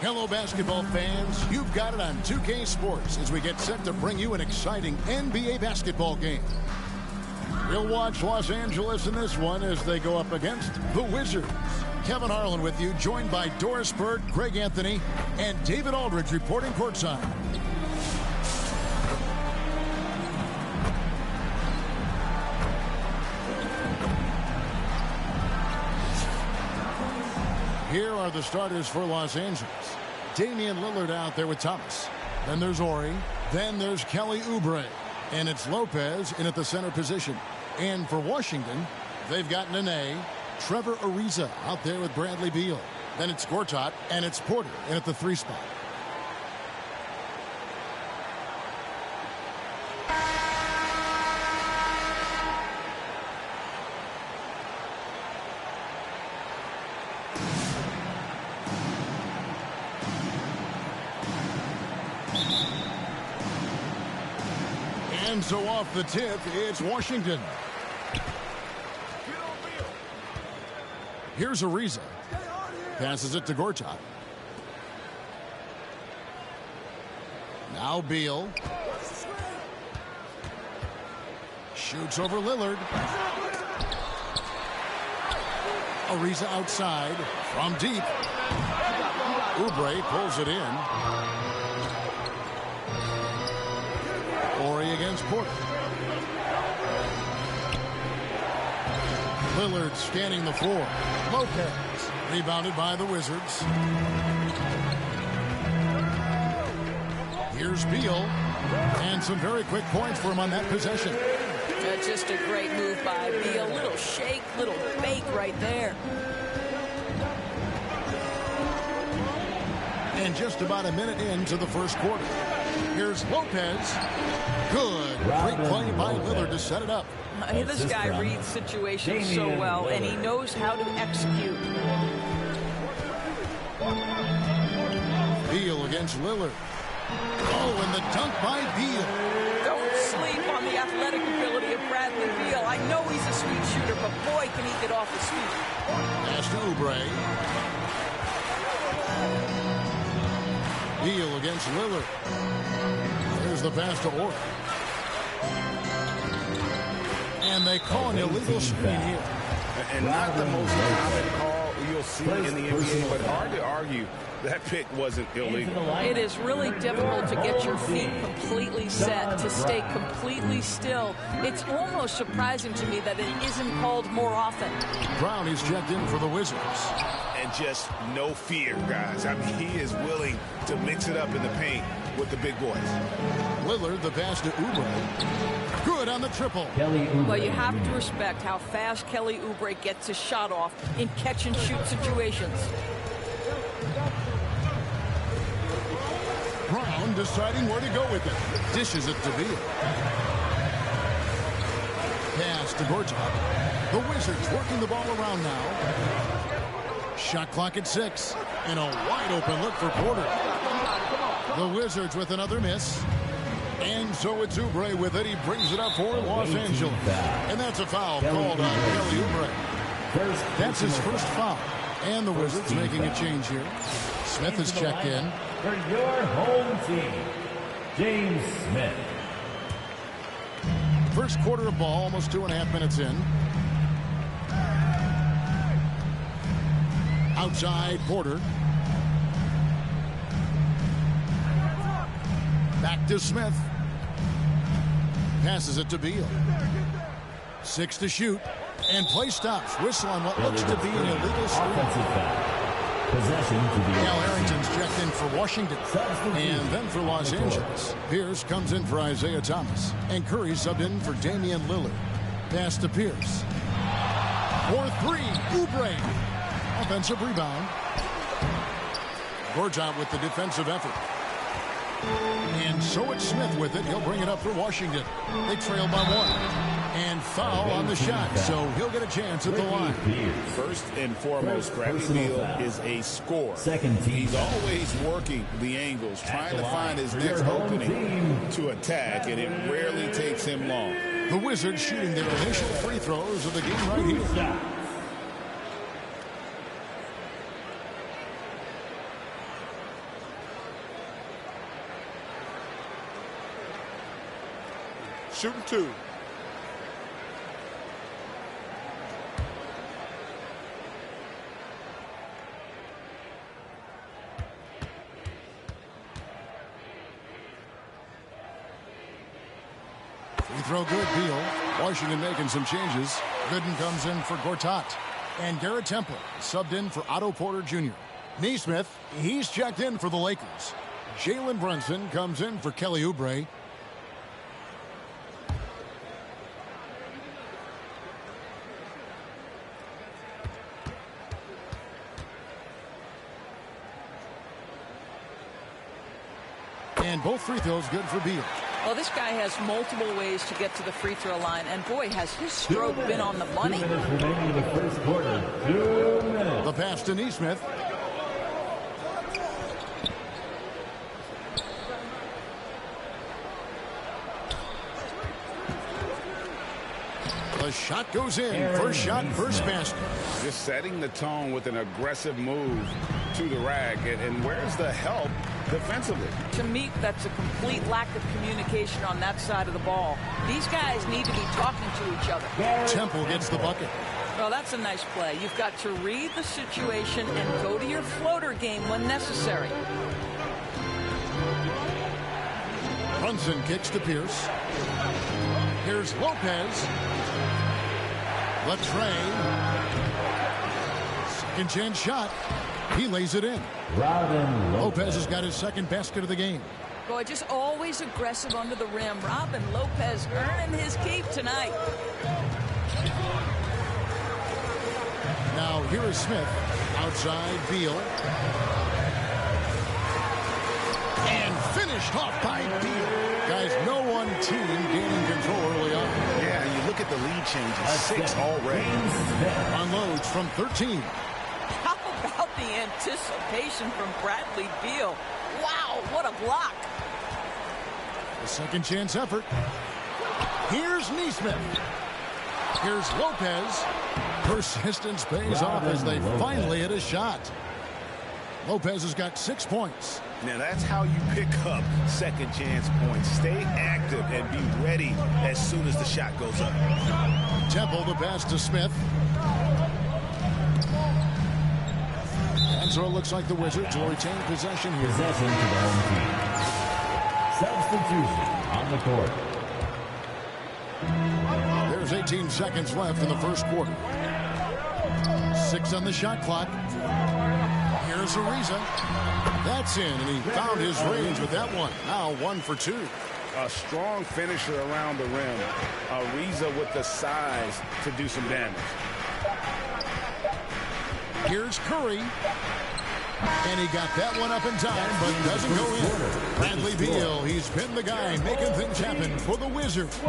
Hello, basketball fans. You've got it on 2K Sports as we get set to bring you an exciting NBA basketball game. We'll watch Los Angeles in this one as they go up against the Wizards. Kevin Harlan with you, joined by Doris Burt, Greg Anthony, and David Aldridge reporting courtside. Here are the starters for Los Angeles. Damian Lillard out there with Thomas. Then there's Ori. Then there's Kelly Oubre. And it's Lopez in at the center position. And for Washington, they've got Nene, Trevor Ariza out there with Bradley Beal. Then it's Gortat, and it's Porter in at the 3 spot. And so off the tip, it's Washington. Here's Ariza. Passes it to Gortat. Now Beal. Shoots over Lillard. Ariza outside from deep. Oubre pulls it in. Ori against Porter. Lillard scanning the floor. Lopez rebounded by the Wizards. Here's Beal. And some very quick points for him on that possession. Just a great move by Beal. Little shake, little bake right there. And just about a minute into the first quarter. Here's Lopez. Good. Great play by Lillard to set it up. This guy reads situations so well, and he knows how to execute. Beal against Lillard. Oh, and the dunk by Beal. Don't sleep on the athletic ability of Bradley Beal. I know he's a sweet shooter, but boy, can he get off his feet. Pass to Oubre. Beal against Lillard. There's the pass to Ori. And they call an illegal screen here. And not the most common call you'll see in the NBA, but hard to argue that pick wasn't illegal. It is really difficult to get your feet completely set, to stay completely still. It's almost surprising to me that it isn't called more often. Brown is checked in for the Wizards. And just no fear, guys. I mean, he is willing to mix it up in the paint with the big boys. Lillard, the pass to Oubre. Good on the triple. Well, you have to respect how fast Kelly Oubre gets his shot off in catch-and-shoot situations. Brown deciding where to go with it. Dishes it to Beal. Pass to Gortat. The Wizards working the ball around now. Shot clock at 6. And a wide-open look for Porter. The Wizards with another miss. And so it's Oubre with it. He brings it up for Los Angeles. And that's a foul called on Kelly Oubre. That's his first foul. And the Wizards making a change here. Smith is checked in. For your home team, James Smith. First quarter of ball, almost 2.5 minutes in. Outside, Porter. Back to Smith. Passes it to Beal. 6 to shoot. And play stops. Whistle on what looks to be an illegal screen. Possession to the Al Harrington's checked in for Washington. And then for Los Angeles. Pierce comes in for Isaiah Thomas. And Curry subbed in for Damian Lillard. Pass to Pierce. For 3. Oubre. Offensive rebound. Gortat with the defensive effort. And so it's Smith with it. He'll bring it up for Washington. They trail by 1. And foul on the shot, so he'll get a chance at the line. First and foremost, Bradley Beal is a scorer. Second team. He's always working the angles, trying to find his next opening to attack, and it rarely takes him long. The Wizards shooting their initial free throws of the game right here. shooting 2. Free throw good, Beal. Washington making some changes. Gooden comes in for Gortat. And Garrett Temple subbed in for Otto Porter Jr. Neesmith, he's checked in for the Lakers. Jalen Brunson comes in for Kelly Oubre. And both free throws good for Beal. Well, this guy has multiple ways to get to the free throw line, and boy, has his stroke been on the money. 2 minutes remaining in the first quarter. 2 minutes. The pass to Neesmith. The shot goes in. First shot, first basket. Just setting the tone with an aggressive move to the rack. And where's the help defensively? To me, that's a complete lack of communication on that side of the ball. These guys need to be talking to each other. Temple gets the bucket. Well, that's a nice play. You've got to read the situation and go to your floater game when necessary. Brunson kicks to Pierce. Here's Lopez. Latrey. Second chance shot. He lays it in. Robin Lopez has got his second basket of the game. Boy, just always aggressive under the rim. Robin Lopez earning his keep tonight. Now here is Smith. Outside Beal. And finished off by Beal. Guys, no one team gaining control early on. Yeah, and you look at the lead changes. 6 already. Unloads from 13. How about the anticipation from Bradley Beal? Wow, what a block. The second chance effort. Here's Neesmith. Here's Lopez. Persistence pays off as they finally hit a shot. Lopez has got 6 points. Now that's how you pick up second chance points. Stay active and be ready as soon as the shot goes up. Temple the pass to Smith. And so it looks like the Wizards will retain possession here. Possession to the home team. Substitution on the court. There's 18 seconds left in the first quarter. 6 on the shot clock. Here's Ariza. That's in, and he found his range with that one. Now 1 for 2. A strong finisher around the rim. Ariza with the size to do some damage. Here's Curry. And he got that one up in time, but doesn't go in. Bradley Beal, he's been the guy making things happen for the Wizards.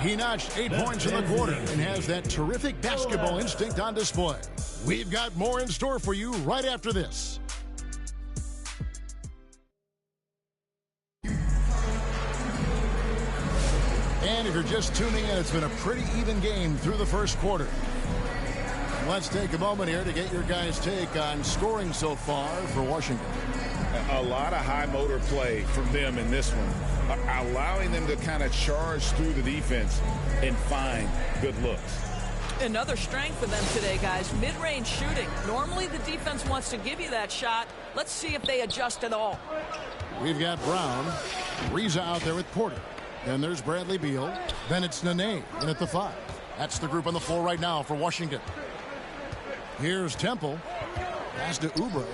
He notched 8 points in the quarter and has that terrific basketball instinct on display. We've got more in store for you right after this. And if you're just tuning in, it's been a pretty even game through the first quarter. Let's take a moment here to get your guys' take on scoring so far for Washington. A lot of high motor play from them in this one, allowing them to kind of charge through the defense and find good looks. Another strength for them today, guys. Mid-range shooting. Normally the defense wants to give you that shot. Let's see if they adjust at all. We've got Brown. Ariza out there with Porter. Then there's Bradley Beal. Then it's Nene in at the 5. That's the group on the floor right now for Washington. Here's Temple. Pass to Oubre.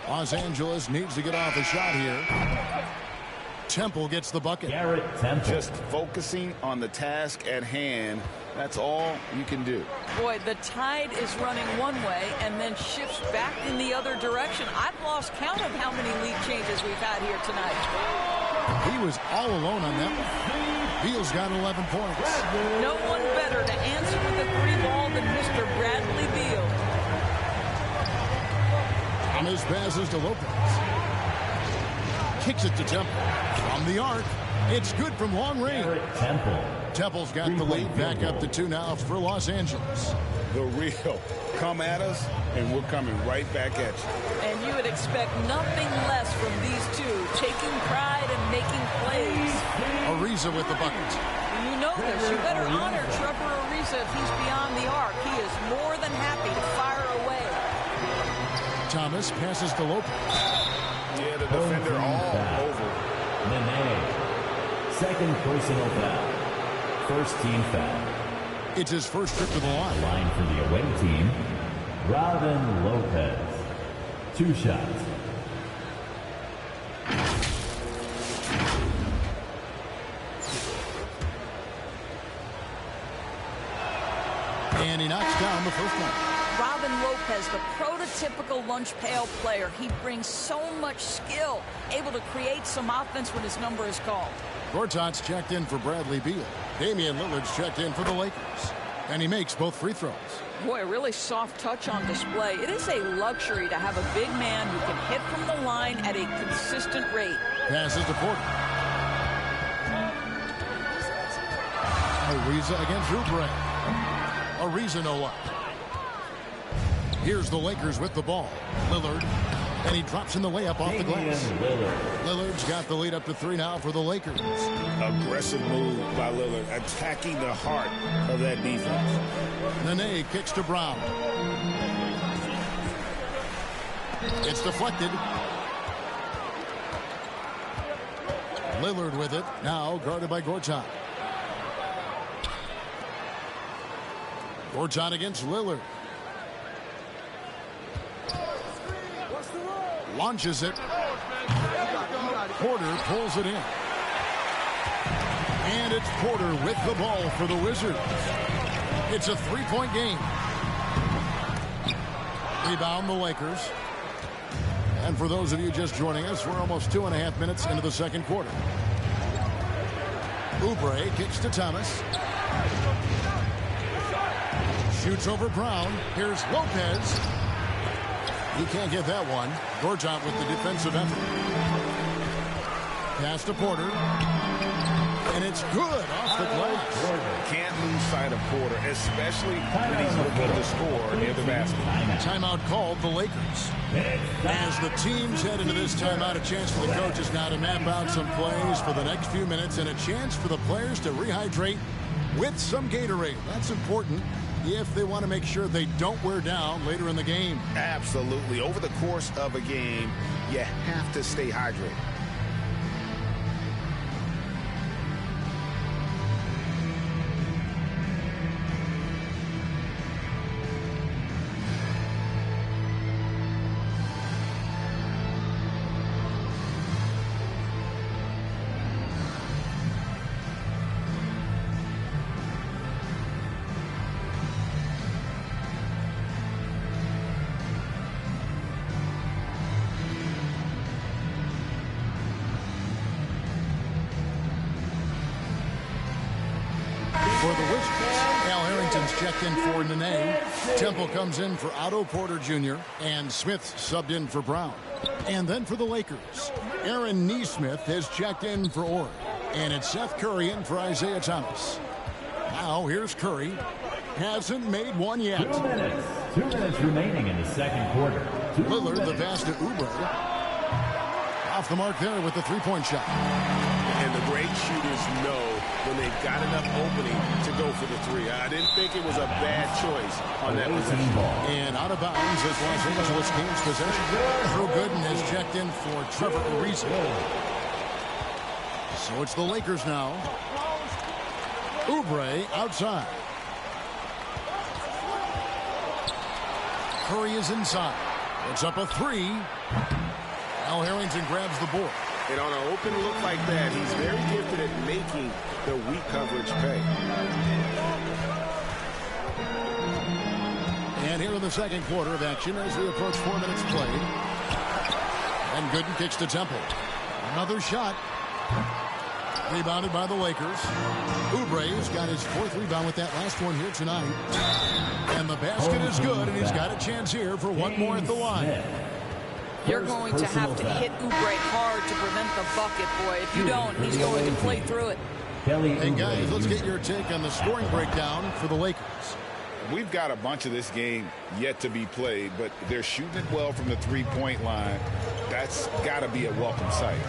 Los Angeles needs to get off a shot here. Temple gets the bucket. Garrett Temple. Just focusing on the task at hand. That's all you can do. Boy, the tide is running one way and then shifts back in the other direction. I've lost count of how many lead changes we've had here tonight. He was all alone on that one. Beal's got 11 points. No one better to answer with a 3-ball than Mr. Bradley Beal. On his passes to Lopez. Kicks it to Temple. From the arc. It's good from long range. Garrett Temple. Temple's got the lead back up to 2 now for Los Angeles. the real. Come at us, and we're coming right back at you. And you would expect nothing less from these two, taking pride and making plays. Ariza with the bucket. You know this. You better honor Trevor Ariza if he's beyond the arc. He is more than happy to fire away. Thomas passes to Lopez. Yeah, the defender all over. Nene. Second personal foul. First team foul. It's his first trip to the line. Line for the away team. Robin Lopez. 2 shots. And he knocks down the first one. Robin Lopez, the prototypical lunch pail player. He brings so much skill, able to create some offense when his number is called. Gortat's checked in for Bradley Beal. Damian Lillard's checked in for the Lakers. And he makes both free throws. Boy, a really soft touch on display. It is a luxury to have a big man who can hit from the line at a consistent rate. Passes to Porter. Ariza against Oubre. Ariza no luck. Here's the Lakers with the ball. Lillard. And he drops in the layup off the glass. Lillard's got the lead up to 3 now for the Lakers. Aggressive move by Lillard, attacking the heart of that defense. Nene kicks to Brown. It's deflected. Lillard with it. Now guarded by Gortat. Gortat against Lillard. Launches it. Porter pulls it in. And it's Porter with the ball for the Wizards. It's a 3-point game. Rebound the Lakers. And for those of you just joining us, we're almost 2.5 minutes into the second quarter. Oubre kicks to Thomas. Shoots over Brown. Here's Lopez. He can't get that one. Gortat with the defensive effort. Pass to Porter. And it's good off the glass. Can't lose sight of Porter, especially when he's looking to score near the basket. Timeout called the Lakers. As the teams head into this timeout, a chance for the coaches now to map out some plays for the next few minutes and a chance for the players to rehydrate with some Gatorade. That's important if they want to make sure they don't wear down later in the game. Absolutely. Over the course of a game, you have to stay hydrated. For the Wizards, Al Harrington's checked in for Nene. Temple comes in for Otto Porter Jr. And Smith subbed in for Brown. And then for the Lakers, Aaron Nesmith has checked in for Orr. And it's Seth Curry in for Isaiah Thomas. Now here's Curry. Hasn't made one yet. 2 minutes remaining in the second quarter. Lillard the pass to Oubre. Off the mark there with the three-point shot. And the great shooters know when they've got enough opening to go for the three. I didn't think it was a bad choice on that possession. And out of bounds is Los Angeles Kings possession. Drew Gooden has checked in for Trevor Ariza. So it's the Lakers now. Oubre outside. Curry is inside. It's up a 3. Al Harrington grabs the board. And on an open look like that, he's very gifted at making the weak coverage pay. And here in the second quarter of action as we approach 4 minutes played. And Gooden kicks to Temple. Another shot. Rebounded by the Lakers. Oubre's got his 4th rebound with that last one here tonight. And the basket is good, and he's got a chance here for one more at the line. You're going to have to hit Oubre hard to prevent the bucket, boy. If you don't, he's going to play through it. Hey, guys, let's get your take on the scoring breakdown for the Lakers. We've got a bunch of this game yet to be played, but they're shooting it well from the three-point line. That's got to be a welcome sight.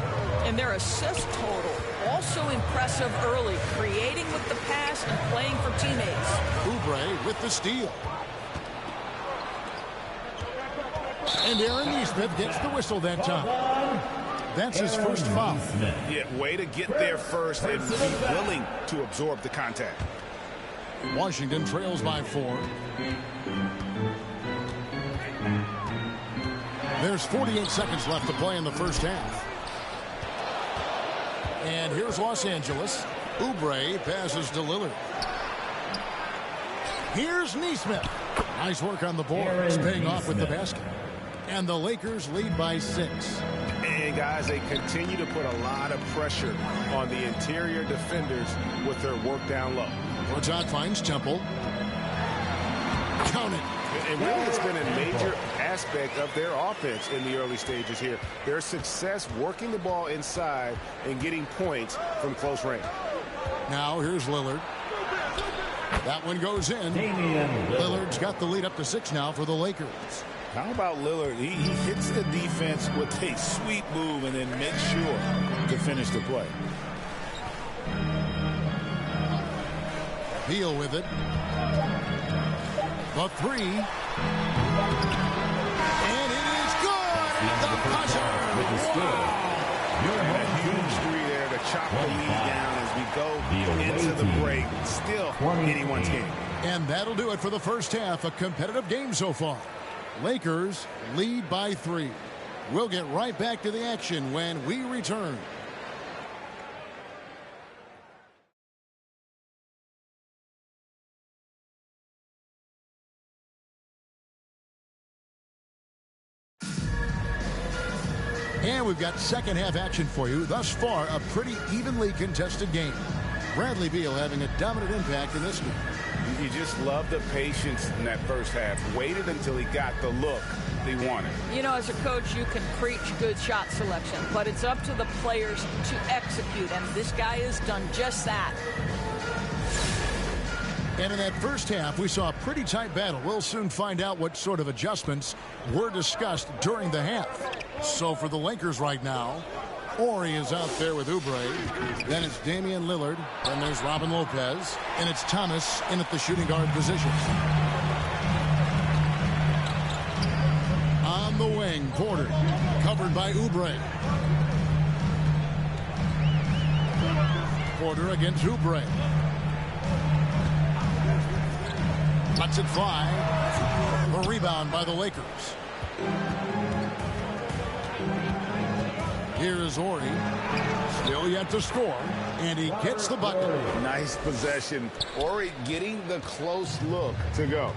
And their assist total also impressive early, creating with the pass and playing for teammates. Oubre with the steal. And Aaron Neesmith gets the whistle that time. That's his first foul. Yeah, way to get there first and be willing to absorb the contact. Washington trails by 4. There's 48 seconds left to play in the first half. And here's Los Angeles. Oubre passes to Lillard. Here's Neesmith. Nice work on the boards, paying off with the basket. And the Lakers lead by 6. And guys, they continue to put a lot of pressure on the interior defenders with their work down low. Rajat finds Temple. Count it. And really, it's been a major aspect of their offense in the early stages here. Their success working the ball inside and getting points from close range. Now here's Lillard. That one goes in. Lillard's got the lead up to 6 now for the Lakers. How about Lillard? He hits the defense with a sweet move and then makes sure to finish the play. Beal with it. The 3. And it is good. The buzzer. A huge 3 there to chop the lead down as we go into the break. Still anyone's game. And that'll do it for the first half. A competitive game so far. Lakers lead by 3. We'll get right back to the action when we return. And we've got second half action for you. Thus far, a pretty evenly contested game. Bradley Beal having a dominant impact in this game. You just love the patience in that first half. Waited until he got the look he wanted. You know, as a coach, you can preach good shot selection, but it's up to the players to execute, and this guy has done just that. And in that first half, we saw a pretty tight battle. We'll soon find out what sort of adjustments were discussed during the half. So for the Lakers right now, Quarry is out there with Oubre. Then it's Damian Lillard. Then there's Robin Lopez. And it's Thomas in at the shooting guard position. On the wing, Porter. Covered by Oubre. Porter against Oubre. Lets it fly. A rebound by the Lakers. Here is Ori. Still yet to score. And he gets the bucket. Nice possession. Ori getting the close look to go.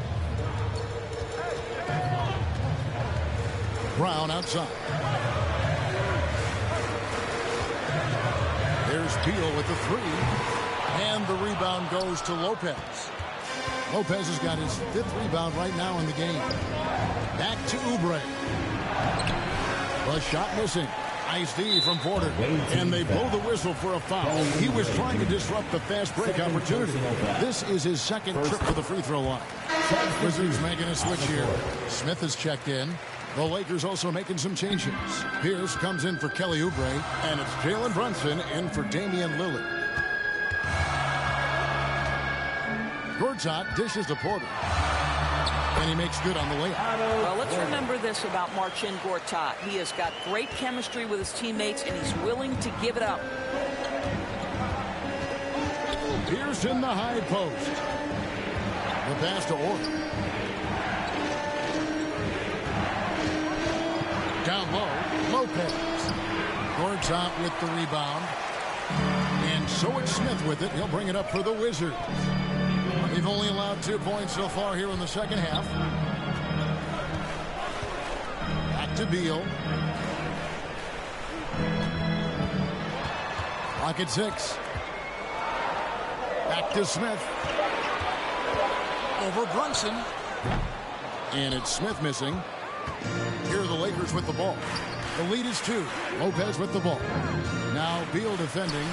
Brown outside. There's Beal with the 3. And the rebound goes to Lopez. Lopez has got his 5th rebound right now in the game. Back to Oubre. The shot missing. Nice D from Porter. And they blow the whistle for a foul. He was trying to disrupt the fast break opportunity. This is his second trip to the free throw line. Wizards making a switch here. Smith has checked in. The Lakers also making some changes. Pierce comes in for Kelly Oubre. And it's Jalen Brunson in for Damian Lillard. Gortat dishes to Porter. And he makes good on the layup. Well, let's remember this about Marcin Gortat. He has got great chemistry with his teammates, and he's willing to give it up. Pierce in the high post. The pass to Orr. Down low, Lopez. Gortat with the rebound. And so it's Smith with it. He'll bring it up for the Wizards. They've only allowed 2 points so far here in the second half. Back to Beal. Clock at 6. Back to Smith. Over Brunson. And it's Smith missing. Here are the Lakers with the ball. The lead is 2. Lopez with the ball. Now Beal defending.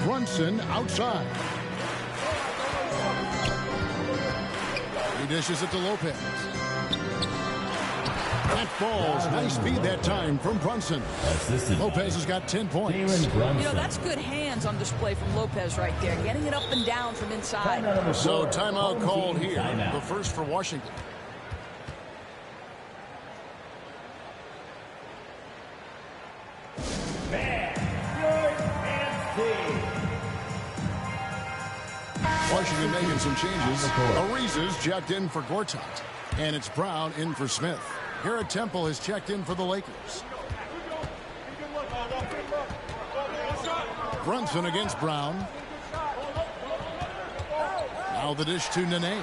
Brunson outside. He dishes it to Lopez. That falls. Nice speed that time from Brunson. Lopez has got 10 points. You know, that's good hands on display from Lopez right there. Getting it up and down from inside. So timeout called here. The first for Washington. Washington making some changes. Ariza's checked in for Gortat. And it's Brown in for Smith. Garrett Temple has checked in for the Lakers. Brunson against Brown. Now the dish to Nene.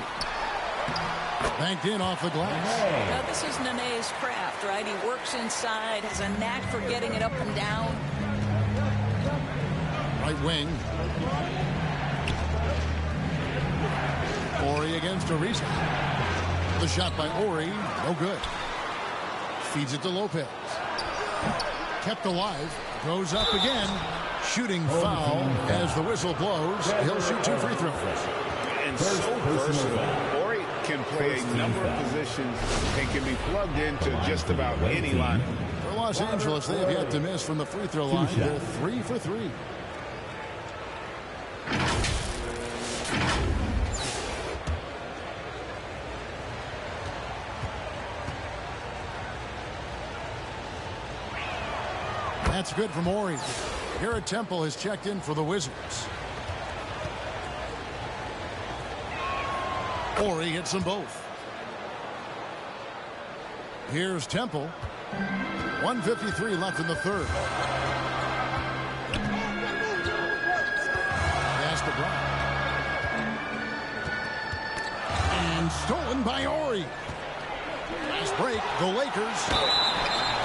Banked in off the glass. Now this is Nene's craft, right? He works inside, has a knack for getting it up and down. Right wing. Ori against Ariza. The shot by Ori, no good. Feeds it to Lopez. Kept alive. Goes up again. Shooting foul as the whistle blows. He'll shoot 2 free throws. And so versatile. Ori can play a number of positions and can be plugged into just about any lineup. For Los Angeles, they have yet to miss from the free throw line. They're 3 for 3. That's good from Ori. Garrett Temple has checked in for the Wizards. Ori hits them both. Here's Temple. 1:53 left in the third. Pass to Brown. And stolen by Ori. Nice break. The Lakers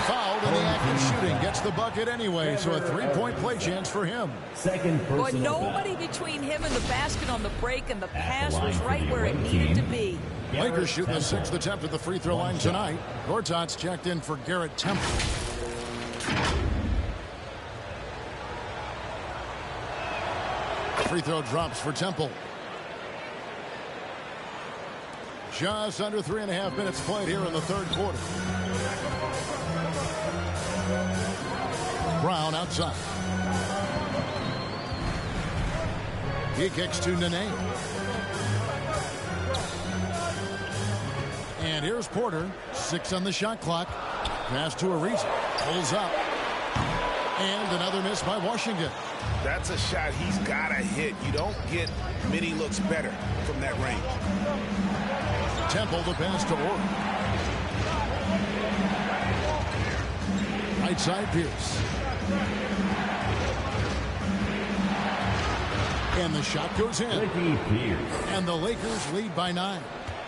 fouled in the act of shooting. Gets the bucket anyway, so a 3-point play chance for him. But nobody between him and the basket on the break, and the pass was right where it needed to be. Lakers shooting the 6th attempt at the free throw line tonight. Gortat's checked in for Garrett Temple. Free throw drops for Temple. Just under 3.5 minutes played here in the third quarter. Brown outside. He kicks to Nene. And here's Porter. 6 on the shot clock. Pass to Ariza. Pulls up. And another miss by Washington. That's a shot he's got to hit. You don't get many looks better from that range. Temple the pass to Hora. Right side Pierce. And the shot goes in. And the Lakers lead by 9.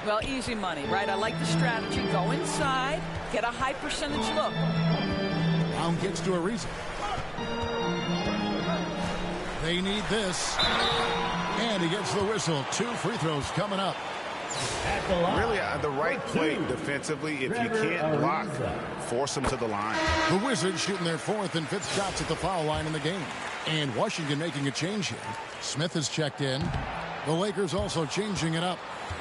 Well, easy money, right? I like the strategy. Go inside, get a high percentage look. Brown gets to Ariza. They need this. And he gets the whistle. 2 free throws coming up. Really the right play defensively. If you can't block, force them to the line. The Wizards shooting their 4th and 5th shots at the foul line in the game. And Washington making a change here. Smith has checked in. The Lakers also changing it up.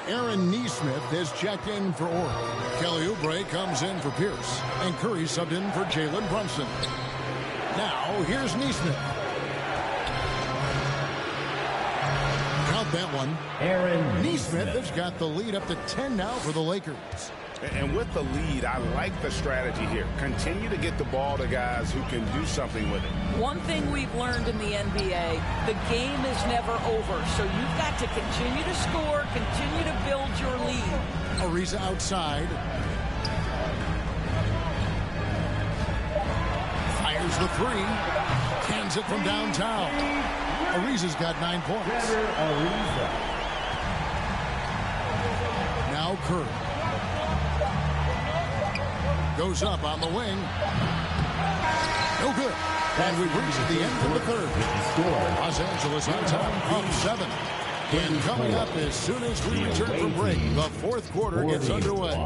Aaron Nesmith has checked in for Ori. Kelly Oubre comes in for Pierce. And Curry subbed in for Jalen Brunson. Now here's Nesmith. Count that one. Aaron Nesmith has got the lead up to 10 now for the Lakers. And with the lead, I like the strategy here. Continue to get the ball to guys who can do something with it. One thing we've learned in the NBA, the game is never over. So you've got to continue to score, continue to build your lead. Ariza outside. Fires the 3. Cans it from downtown. Ariza's got 9 points. Now Curry. Goes up on the wing. No good. And we've reached the end of the third. Los Angeles on top, up 7. And coming up as soon as we return from break, the 4th quarter gets underway.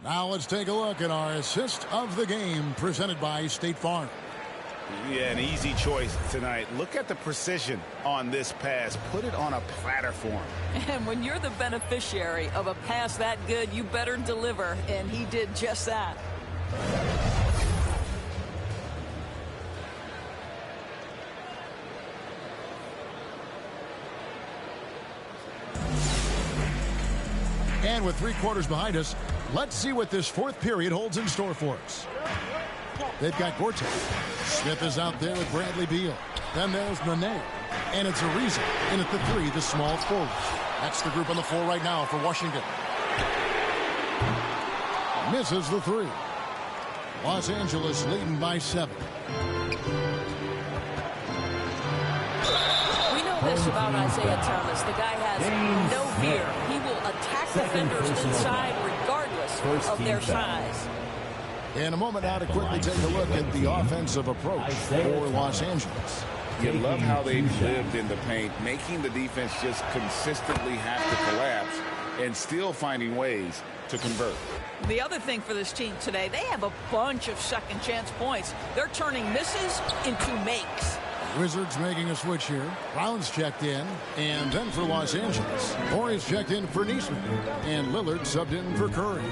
Now let's take a look at our assist of the game presented by State Farm. Yeah, an easy choice tonight. Look at the precision on this pass. Put it on a platter for him. And when you're the beneficiary of a pass that good, you better deliver, and he did just that. And with 3 quarters behind us, let's see what this 4th period holds in store for us. They've got Gortat. Smith is out there with Bradley Beal. Then there's Nene. And it's Ariza in at the 3, the small forward. That's the group on the floor right now for Washington. Misses the 3. Los Angeles leading by 7. We know this about Isaiah Thomas. The guy has no fear. He will attack defenders inside regardless of their size. In a moment now to quickly take a look at the offensive approach for Los Angeles. You love how they've lived in the paint, making the defense just consistently have to collapse and still finding ways to convert. The other thing for this team today, they have a bunch of second chance points. They're turning misses into makes. Wizards making a switch here. Brown's checked in. And then for Los Angeles, Quarry's checked in for Neesmith. And Lillard subbed in for Curry.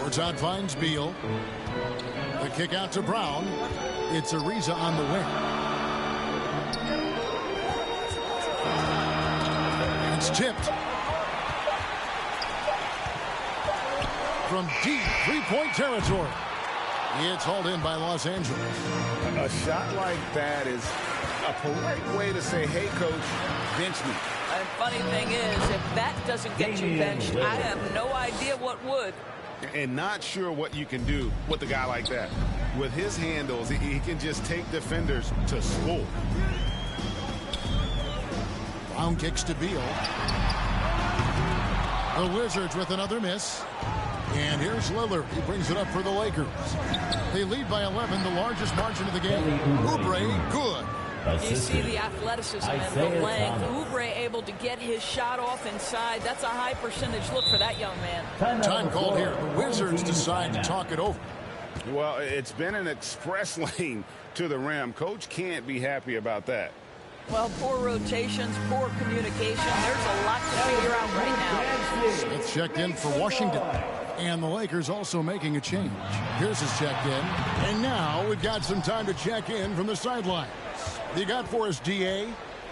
Gortat finds Beal. The kick out to Brown. It's Ariza on the wing. It's tipped. From deep 3-point territory. It's hauled in by Los Angeles. A shot like that is a polite way to say, hey, coach, bench me. And funny thing is, if that doesn't get you benched, I have no idea what would. And not sure what you can do with a guy like that. With his handles, he can just take defenders to school. Brown kicks to Beal. The Wizards with another miss. And here's Lillard. He brings it up for the Lakers. They lead by 11, the largest margin of the game. Oubre, good. You see the athleticism and the length. Oubre able to get his shot off inside. That's a high percentage look for that young man. Time called here. The Wizards decide to talk it over. Well, it's been an express lane to the rim. Coach can't be happy about that. Well, poor rotations, poor communication. There's a lot to figure out right now. Smith checked in for Washington. And the Lakers also making a change. Pierce is checked in. And now we've got some time to check in from the sidelines. You got for us, DA?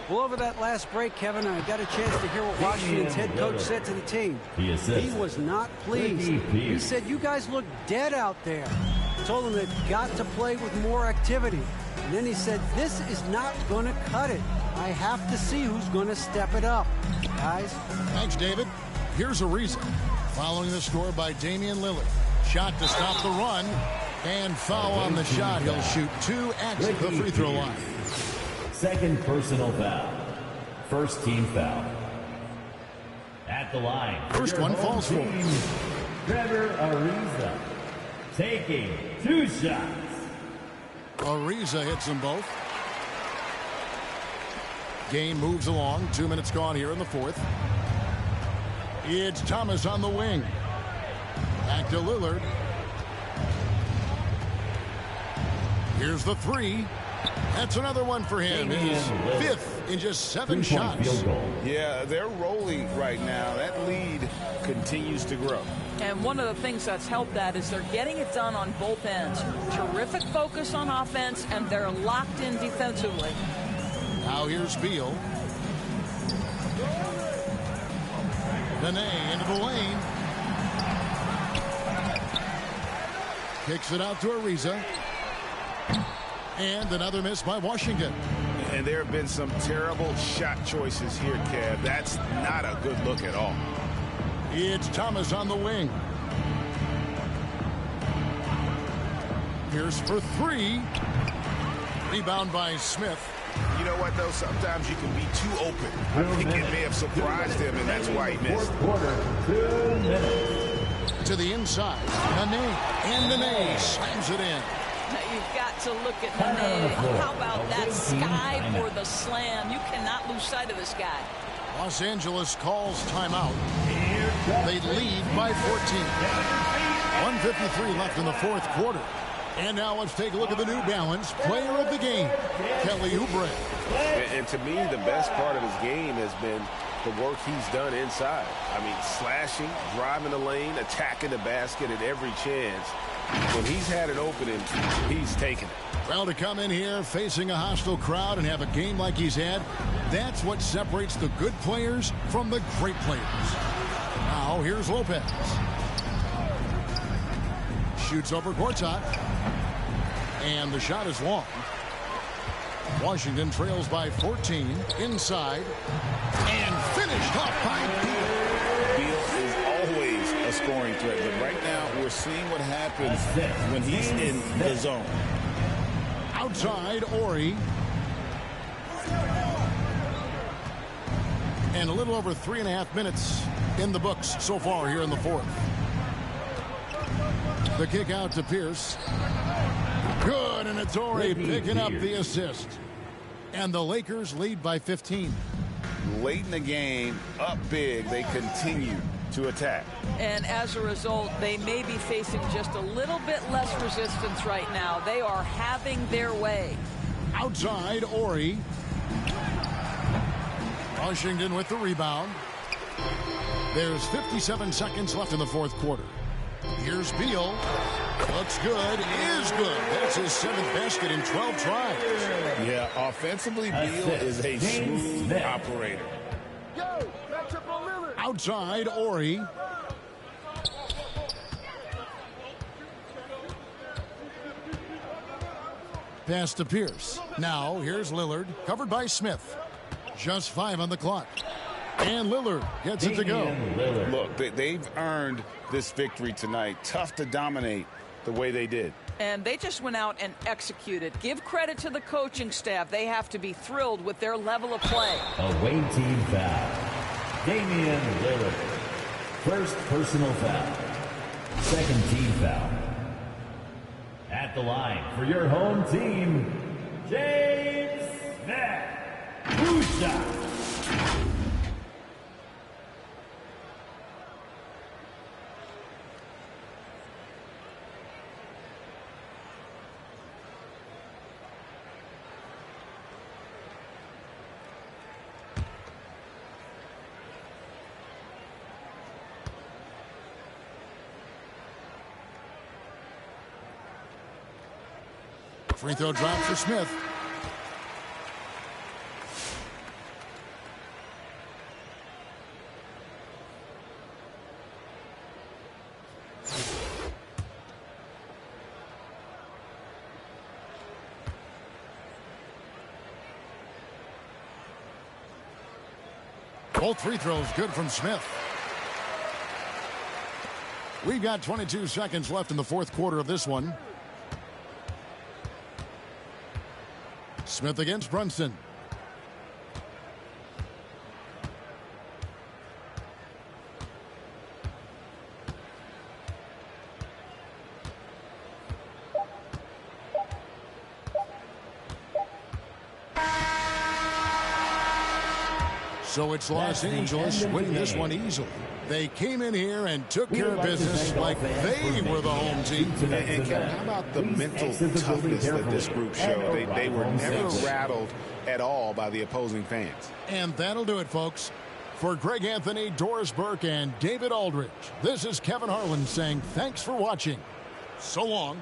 Well, over that last break, Kevin, I got a chance to hear what Washington's head coach said to the team. He was not pleased. He said, you guys look dead out there. Told them they've got to play with more activity. And then he said, this is not going to cut it. I have to see who's going to step it up. Guys. Thanks, David. Here's Ariza. Following the score by Damian Lillard. Shot to stop the run. And foul on the shot. He'll shoot 2 at the free throw line. Second personal foul. First team foul. At the line. First one falls for Trevor Ariza. Taking 2 shots. Ariza hits them both. Game moves along. 2 minutes gone here in the 4th. It's Thomas on the wing. Back to Lillard. Here's the 3. That's another one for him. His 5th in just 7 shots. Yeah, they're rolling right now. That lead continues to grow. And one of the things that's helped that is they're getting it done on both ends. Terrific focus on offense, and they're locked in defensively. Now here's Beal. Nene into the lane. Kicks it out to Ariza. And another miss by Washington. And there have been some terrible shot choices here, Kev. That's not a good look at all. It's Thomas on the wing. Pierce for 3. Rebound by Smith. You know what, though? Sometimes you can be too open. I think it may have surprised him, and that's why he missed. To the inside. Nene. And Nene slams it in. You've got to look at Nene. How about that sky for the slam? You cannot lose sight of this guy. Los Angeles calls timeout. They lead by 14. 1:53 left in the fourth quarter. And now let's take a look at the New Balance player of the game, Kelly Oubre. And to me, the best part of his game has been the work he's done inside. I mean, slashing, driving the lane, attacking the basket at every chance. When he's had an opening, he's taken it. Well, to come in here facing a hostile crowd and have a game like he's had, that's what separates the good players from the great players. Now, here's Lopez. Shoots over Gortat. And the shot is long. Washington trails by 14 inside. And finished off by Beal. Beal is always a scoring threat, but right now we're seeing what happens when he's in the zone. Outside, Ori. And a little over 3.5 minutes in the books so far here in the fourth. The kick out to Pierce. Good, and it's Ori picking up the assist. And the Lakers lead by 15. Late in the game, up big, they continue to attack. And as a result, they may be facing just a little bit less resistance right now. They are having their way. Outside, Ori. Washington with the rebound. There's 57 seconds left in the fourth quarter. Here's Beal. Looks good. Is good. That's his 7th basket in 12 tries. Yeah, offensively, Beal is a smooth operator. Outside, Ori. Pass to Pierce. Now, here's Lillard. Covered by Smith. Just 5 on the clock. And Lillard gets it to go. Look, they've earned this victory tonight. Tough to dominate the way they did. And they just went out and executed. Give credit to the coaching staff. They have to be thrilled with their level of play. Away team foul. Damian Lillard. First personal foul. Second team foul. At the line for your home team, James Smith. Blue shot. Free throw drop for Smith. Both free throws good from Smith. We've got 22 seconds left in the fourth quarter of this one. Smith against Brunson. So it's Los Angeles winning this one easily. They came in here and took care of business like they were the home team. And Kevin, how about the mental toughness that this group showed? They were never rattled at all by the opposing fans. And that'll do it, folks. For Greg Anthony, Doris Burke, and David Aldridge, this is Kevin Harlan saying thanks for watching. So long.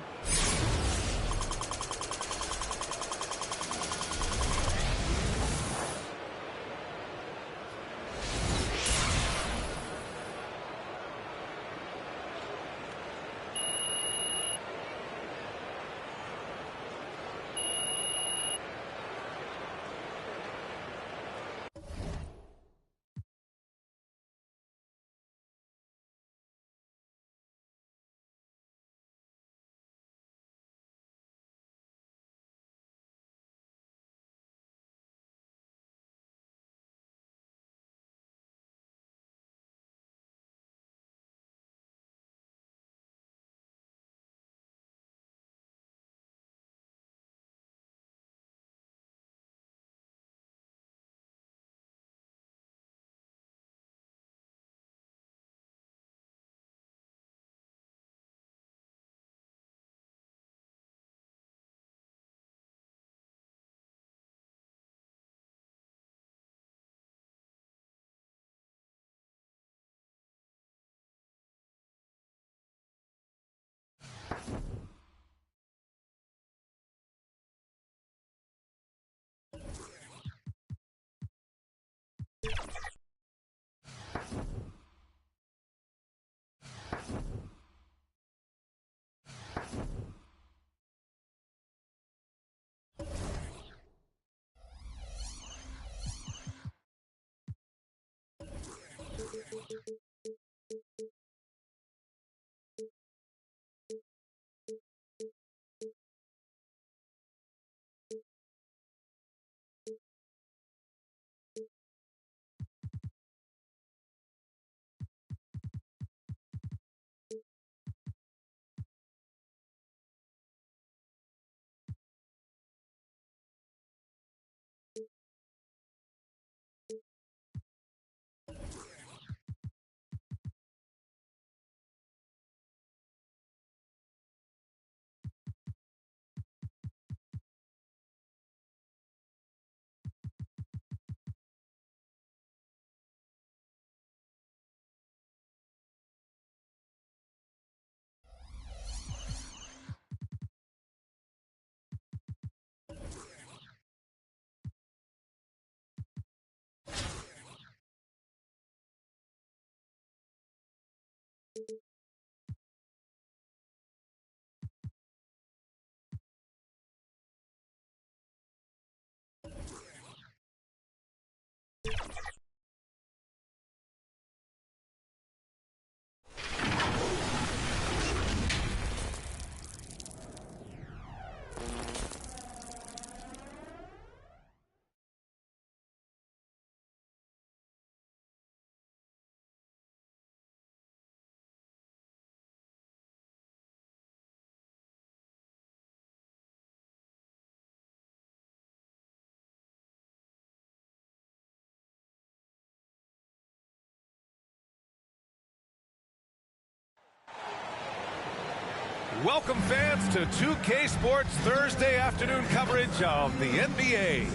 Welcome, fans, to 2K Sports Thursday afternoon coverage of the NBA.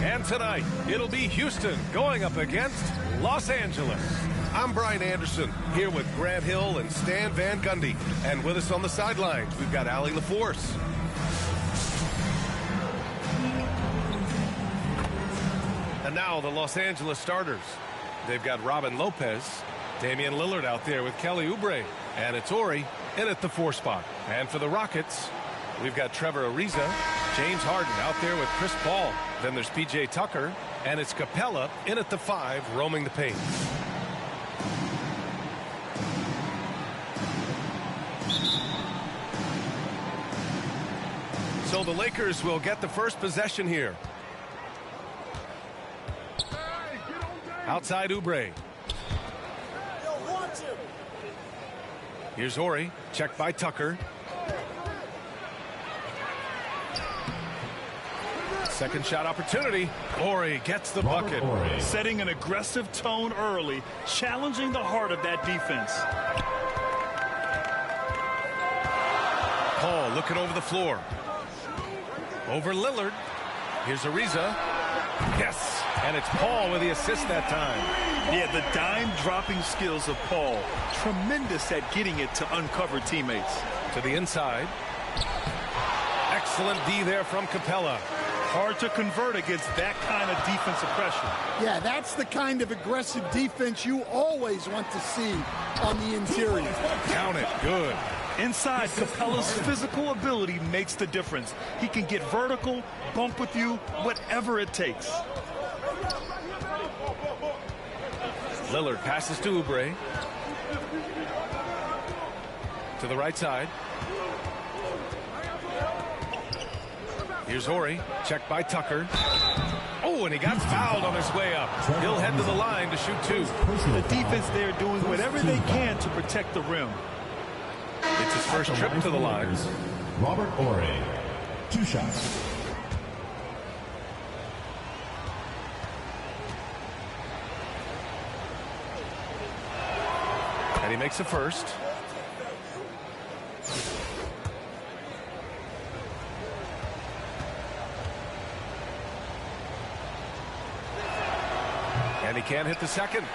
And tonight, it'll be Houston going up against Los Angeles. I'm Brian Anderson, here with Grant Hill and Stan Van Gundy. And with us on the sidelines, we've got Allie LaForce. And now the Los Angeles starters. They've got Robin Lopez, Damian Lillard out there with Kelly Oubre, and it's Ori in at the 4 spot. And for the Rockets, we've got Trevor Ariza, James Harden out there with Chris Paul. Then there's PJ Tucker, and it's Capella in at the 5, roaming the paint. So the Lakers will get the first possession here. Outside Oubre. Here's Ori, checked by Tucker. Second shot opportunity. Ori gets the bucket. Setting an aggressive tone early, challenging the heart of that defense. Paul looking over the floor. Over Lillard. Here's Ariza. Yes, and it's Paul with the assist that time. Yeah, the dime-dropping skills of Paul. Tremendous at getting it to uncover teammates. To the inside. Excellent D there from Capella. Hard to convert against that kind of defensive pressure. Yeah, that's the kind of aggressive defense you always want to see on the interior. Count it. Good. Inside, Capella's physical ability makes the difference. He can get vertical, bump with you, whatever it takes. Lillard passes to Oubre. To the right side. Here's Ori, checked by Tucker. Oh, and he got fouled on his way up. He'll head to the line to shoot 2. The defense there doing whatever they can to protect the rim. It's his first trip to the line. Robert Ori, 2 shots. And he makes the first. And he can't hit the second.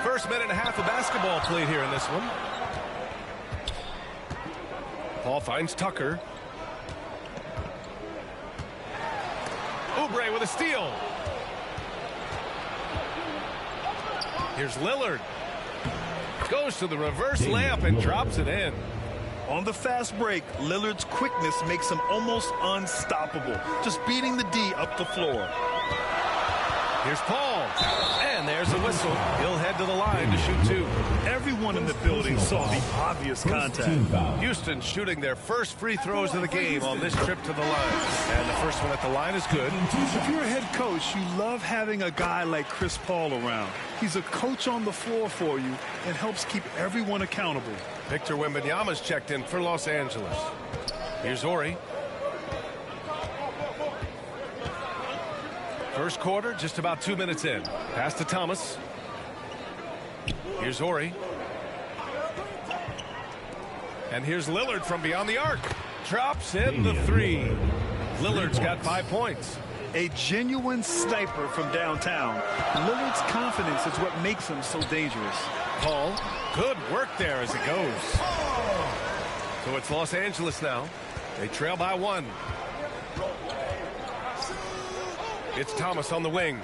First minute and a half of basketball played here in this one. Paul finds Tucker. Oubre with a steal. Here's Lillard. Goes to the reverse layup and drops it in. On the fast break, Lillard's quickness makes him almost unstoppable, just beating the D up the floor. Here's Paul, and there's a whistle. He'll head to the line to shoot 2. Everyone in the building saw the obvious contact. Houston shooting their first free throws of the game on this trip to the line. And the first one at the line is good. If you're a head coach, you love having a guy like Chris Paul around. He's a coach on the floor for you and helps keep everyone accountable. Victor Wembanyama's checked in for Los Angeles. Here's Ori. First quarter, just about 2 minutes in. Pass to Thomas. Here's Ori. And here's Lillard from beyond the arc. Drops in the 3. Lillard's got 5 points. A genuine sniper from downtown. Lillard's confidence is what makes him so dangerous. Paul, good work there as it goes. So it's Los Angeles now. They trail by 1. It's Thomas on the wing.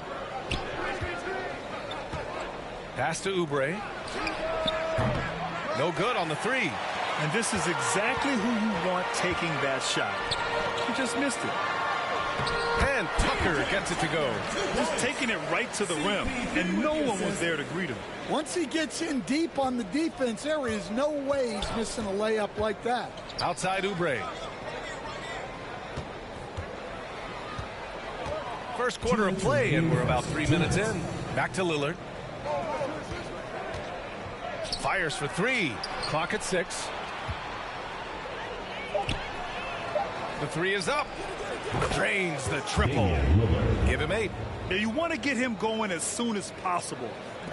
Pass to Oubre. No good on the 3. And this is exactly who you want taking that shot. He just missed it. And Tucker gets it to go. Just taking it right to the rim, and no one was there to greet him. Once he gets in deep on the defense, there is no way he's missing a layup like that. Outside Oubre. First quarter of play, and we're about 3 minutes in. Back to Lillard. Fires for 3. Clock at 6. The 3 is up. Drains the triple. Give him 8. Yeah, you want to get him going as soon as possible.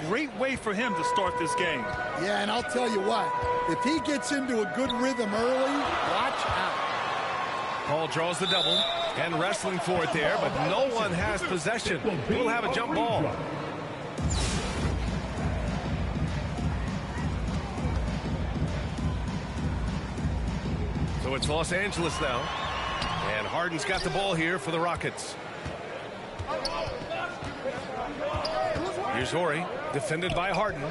Great way for him to start this game. Yeah, and I'll tell you what. If he gets into a good rhythm early, watch out. Paul draws the double and wrestling for it there, but no one has possession. We'll have a jump ball. So it's Los Angeles now. And Harden's got the ball here for the Rockets. Here's Ori, defended by Harden.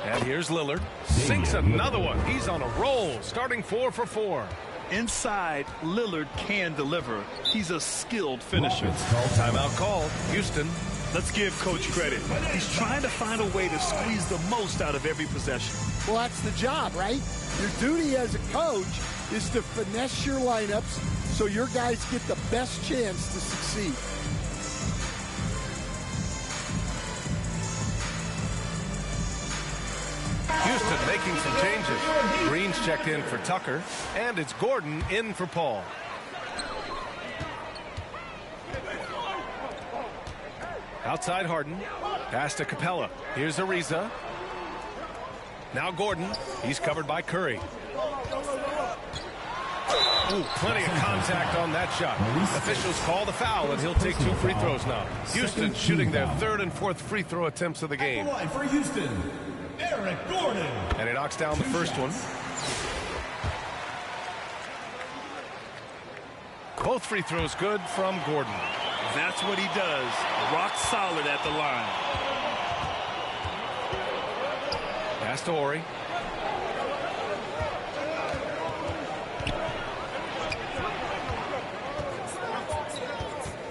And here's Lillard. Sinks another one. He's on a roll, starting 4 for 4. Inside, Lillard can deliver. He's a skilled finisher. Timeout called. Houston. Let's give Coach credit. He's trying to find a way to squeeze the most out of every possession. Well, that's the job, right? Your duty as a coach is to finesse your lineups so your guys get the best chance to succeed. Houston making some changes. Green's checked in for Tucker, and it's Gordon in for Paul. Outside Harden. Pass to Capella. Here's Ariza. Now Gordon. He's covered by Curry. Ooh, plenty of contact on that shot. Officials call the foul, and he'll take 2 free throws now. Houston shooting their 3rd and 4th free throw attempts of the game. For Houston, Eric Gordon. And he knocks down the first one. Both free throws good from Gordon. That's what he does. Rock solid at the line. Pass to Ori.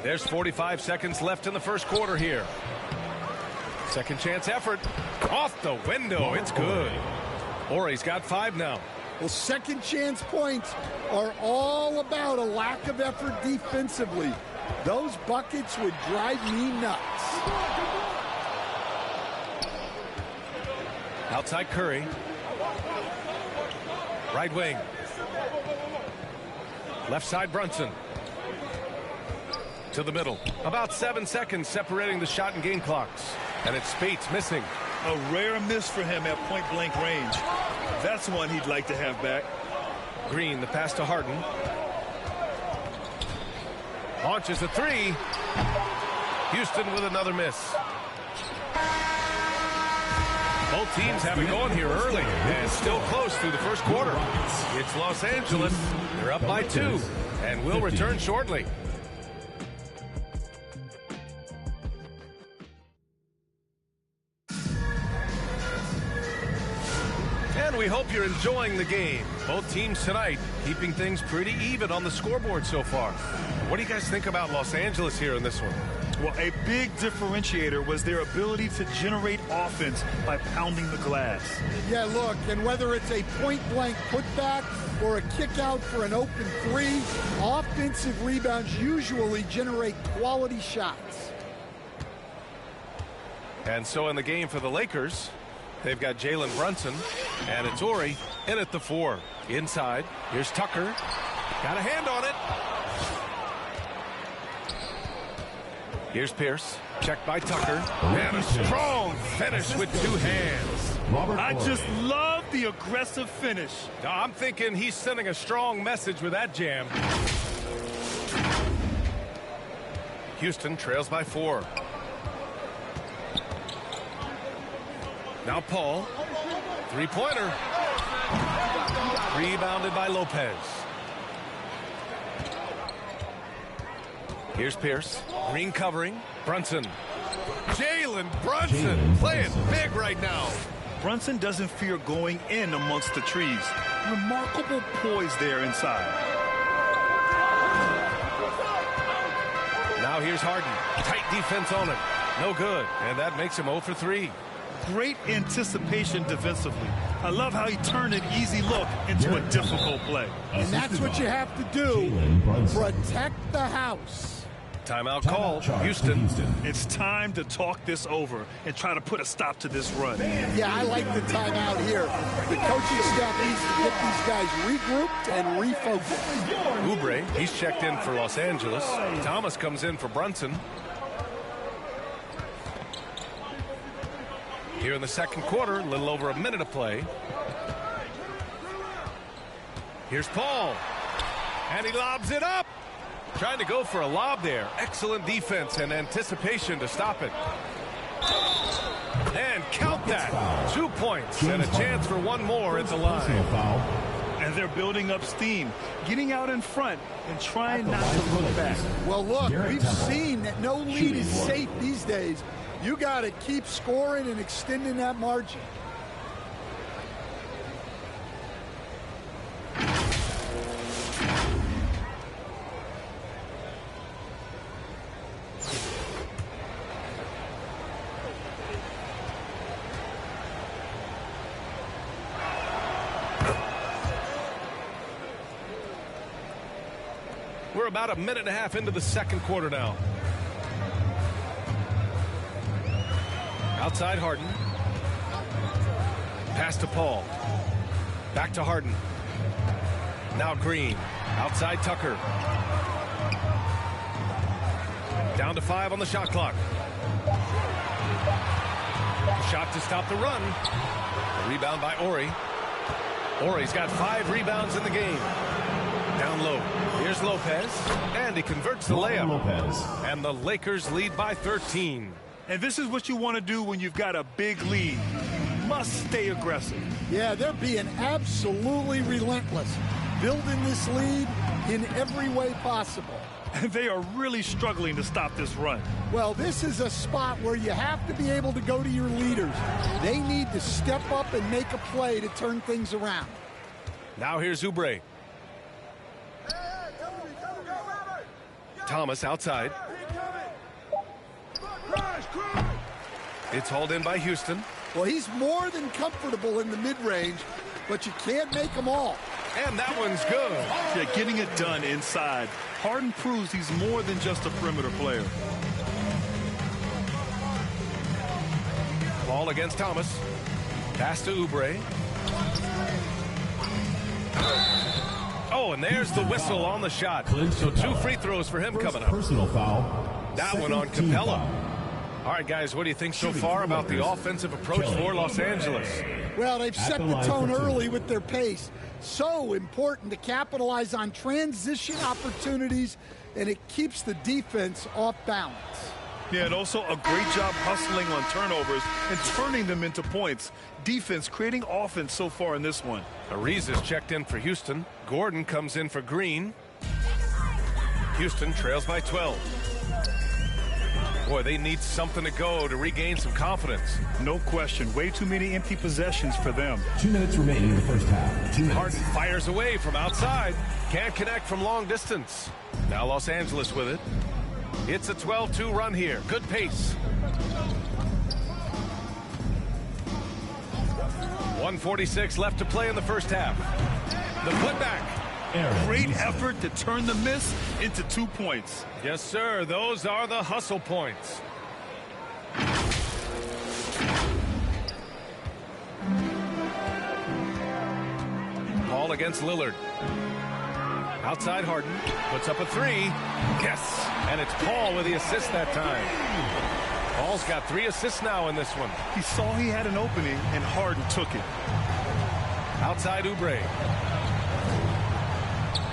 There's 45 seconds left in the first quarter here. Second chance effort. Off the window. It's good. Ori's got 5 now. Well, second chance points are all about a lack of effort defensively. Those buckets would drive me nuts. Outside Curry. Right wing. Left side Brunson. To the middle. About 7 seconds separating the shot and game clocks. And it's Spates missing. A rare miss for him at point-blank range. That's one he'd like to have back. Green, the pass to Harden. Launches a 3. Houston with another miss. Both teams have it going here early and still close through the first quarter. It's Los Angeles. They're up by 2. And we'll return shortly. And we hope you're enjoying the game. Both teams tonight keeping things pretty even on the scoreboard so far. What do you guys think about Los Angeles here in this one? Well, a big differentiator was their ability to generate offense by pounding the glass. Yeah, look, and whether it's a point-blank putback or a kick out for an open three, offensive rebounds usually generate quality shots. And so in the game for the Lakers, they've got Jalen Brunson, and it's Ori in at the 4. Inside, here's Tucker. Got a hand on it. Here's Pierce, checked by Tucker, and a strong finish with 2 hands. I just love the aggressive finish. I'm thinking he's sending a strong message with that jam. Houston trails by 4. Now Paul, 3-pointer. Rebounded by Lopez. Here's Pierce. Green covering. Brunson. Jalen Brunson playing big right now. Brunson doesn't fear going in amongst the trees. Remarkable poise there inside. Now here's Harden. Tight defense on him. No good. And that makes him 0 for 3. Great anticipation defensively. I love how he turned an easy look into a difficult play. And that's what you have to do. Protect the house. Timeout call, Houston. It's time to talk this over and try to put a stop to this run. Yeah, I like the timeout here. The coaching staff needs to get these guys regrouped and refocused. Oubre, he's checked in for Los Angeles. Thomas comes in for Brunson. Here in the second quarter, a little over a minute of play. Here's Paul. And he lobs it up. Trying to go for a lob there. Excellent defense and anticipation to stop it. And count that. 2 points and a chance for one more at the line. And they're building up steam, getting out in front and trying not to look back. Well, look, we've seen that no lead is safe these days. You got to keep scoring and extending that margin. We're about a minute and a half into the second quarter now. Outside Harden. Pass to Paul. Back to Harden. Now Green. Outside Tucker. Down to 5 on the shot clock. Shot to stop the run. A rebound by Ori. Ori's got 5 rebounds in the game. Down low. Here's Lopez. And he converts the layup. And the Lakers lead by 13. And this is what you want to do when you've got a big lead. You must stay aggressive. Yeah, they're being absolutely relentless, building this lead in every way possible. And they are really struggling to stop this run. Well, this is a spot where you have to be able to go to your leaders. They need to step up and make a play to turn things around. Now here's Oubre. Thomas outside. It's hauled in by Houston. Well, he's more than comfortable in the mid-range, but you can't make them all. And that one's good. Yeah, getting it done inside. Harden proves he's more than just a perimeter player. Ball against Thomas. Pass to Oubre. Oh, and there's the whistle on the shot. So 2 free throws for him coming up. Personal foul. That one on Capella. All right, guys, what do you think so far about the offensive approach for Los Angeles? Well, they've set the tone early with their pace. So important to capitalize on transition opportunities, and it keeps the defense off balance. Yeah, and also a great job hustling on turnovers and turning them into points. Defense creating offense so far in this one. Ariza's checked in for Houston. Gordon comes in for Green. Houston trails by 12. Boy, they need something to go to regain some confidence. No question. Way too many empty possessions for them. 2 minutes remaining in the first half. 2 minutes. Harden fires away from outside. Can't connect from long distance. Now Los Angeles with it. It's a 12-2 run here. Good pace. 1:46 left to play in the first half. The putback. Great effort to turn the miss into 2 points. Yes, sir. Those are the hustle points. Paul against Lillard. Outside Harden. Puts up a three. Yes. And it's Paul with the assist that time. Paul's got 3 assists now in this one. He saw he had an opening, and Harden took it. Outside Oubre.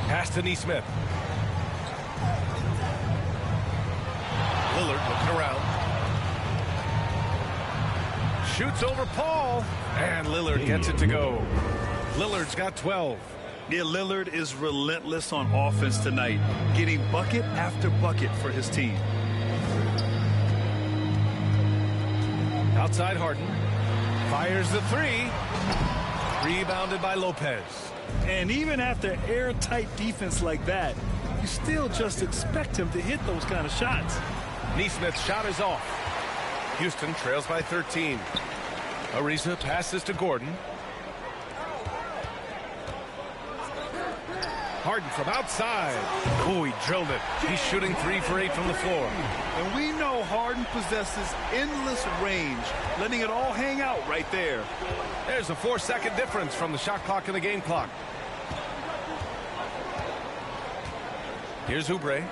Pass to Nesmith. Lillard looking around. Shoots over Paul. And Lillard gets it to go. Lillard's got 12. Yeah, Lillard is relentless on offense tonight, getting bucket after bucket for his team. Outside Harden. Fires the three. Rebounded by Lopez. And even after airtight defense like that, you still just expect him to hit those kind of shots. Nesmith's shot is off. Houston trails by 13. Ariza passes to Gordon. Harden from outside. Oh, he drilled it. He's shooting 3 for 8 from the floor. And we know Harden possesses endless range, letting it all hang out right there. There's a 4-second difference from the shot clock and the game clock. Here's Oubre.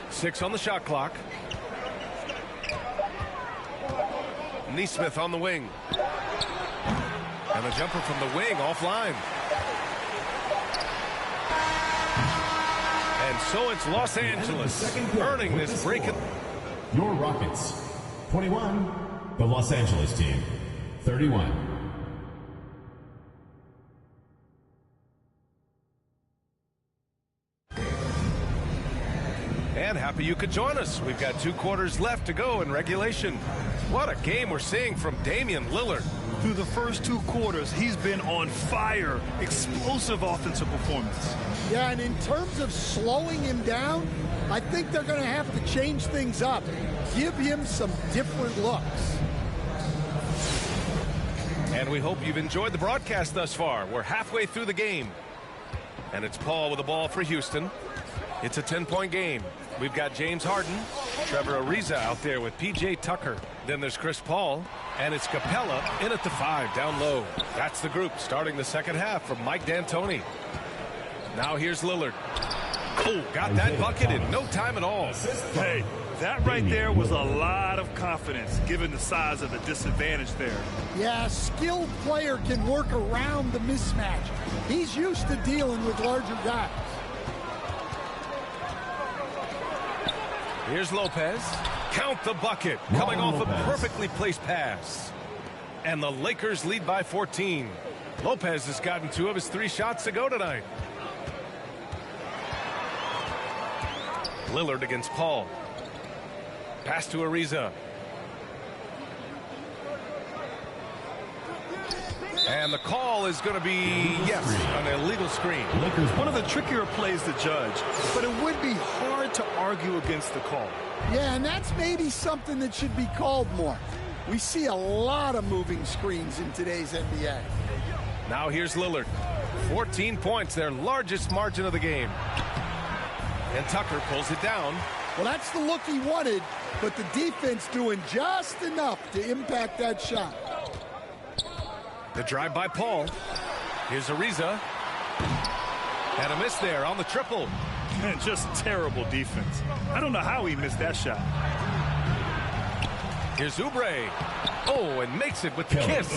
Six on the shot clock. Nesmith on the wing. And a jumper from the wing offline. And so it's Los Angeles earning this break. Your Rockets, 21. The Los Angeles team, 31. And happy you could join us. We've got 2 quarters left to go in regulation. What a game we're seeing from Damian Lillard. Through the first 2 quarters, he's been on fire. Explosive offensive performance. Yeah, and in terms of slowing him down, I think they're going to have to change things up. Give him some different looks. And we hope you've enjoyed the broadcast thus far. We're halfway through the game. And it's Paul with the ball for Houston. It's a 10-point game. We've got James Harden, Trevor Ariza out there with P.J. Tucker. Then there's Chris Paul, and it's Capella in at the 5 down low. That's the group starting the second half from Mike D'Antoni. Now here's Lillard. Oh, got that bucket in no time at all. Hey, that right there was a lot of confidence given the size of the disadvantage there. Yeah, a skilled player can work around the mismatch. He's used to dealing with larger guys. Here's Lopez. Count the bucket. Coming off a perfectly placed pass. And the Lakers lead by 14. Lopez has gotten 2 of his 3 shots to go tonight. Lillard against Paul. Pass to Ariza. And the call is going to be, yes, an illegal screen. One of the trickier plays to judge, but it would be hard to argue against the call. Yeah, and that's maybe something that should be called more. We see a lot of moving screens in today's NBA. Now here's Lillard. 14 points, their largest margin of the game. And Tucker pulls it down. Well, that's the look he wanted, but the defense doing just enough to impact that shot. The drive by Paul. Here's Ariza. And a miss there on the triple. Man, just terrible defense. I don't know how he missed that shot. Here's Oubre. Oh, and makes it with the kiss.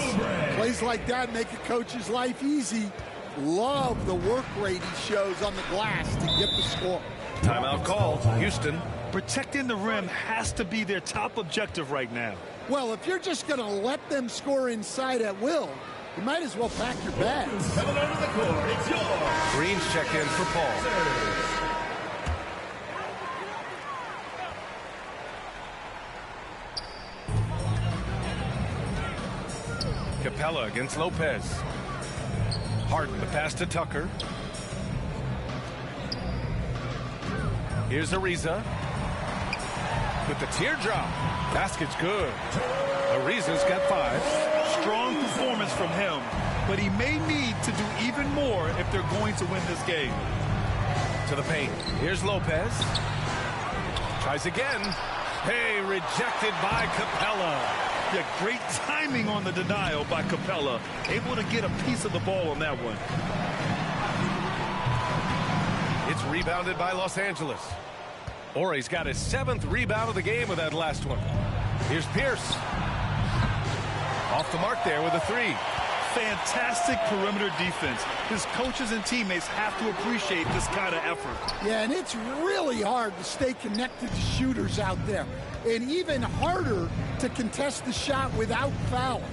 Plays like that make a coach's life easy. Love the work rate he shows on the glass to get the score. Timeout call, Houston. Protecting the rim has to be their top objective right now. Well, if you're just going to let them score inside at will, you might as well pack your bags. Coming onto the court, it's yours. Green's checked in for Paul. Capella against Lopez. Harden, the pass to Tucker. Here's Ariza with the teardrop. Basket's good. Ariza's got 5. Strong performance from him, but he may need to do even more if they're going to win this game. To the paint. Here's Lopez. Tries again. Hey, rejected by Capella. Yeah, great timing on the denial by Capella. Able to get a piece of the ball on that one. It's rebounded by Los Angeles. Horry's got his 7th rebound of the game with that last one. Here's Pierce. Off the mark there with a 3. Fantastic perimeter defense. His coaches and teammates have to appreciate this kind of effort. Yeah, and it's really hard to stay connected to shooters out there. And even harder to contest the shot without fouling.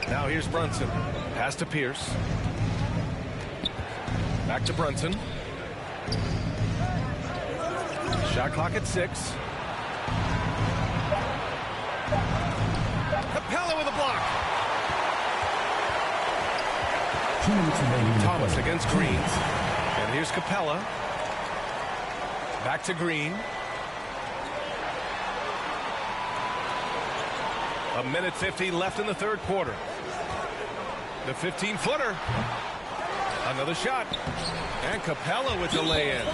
Now here's Brunson. Pass to Pierce. Back to Brunson. Shot clock at 6. Capella with a block. Thomas against Green. And here's Capella. Back to Green. A minute 50 left in the 3rd quarter. The 15-footer. Another shot. And Capella with the lay-in.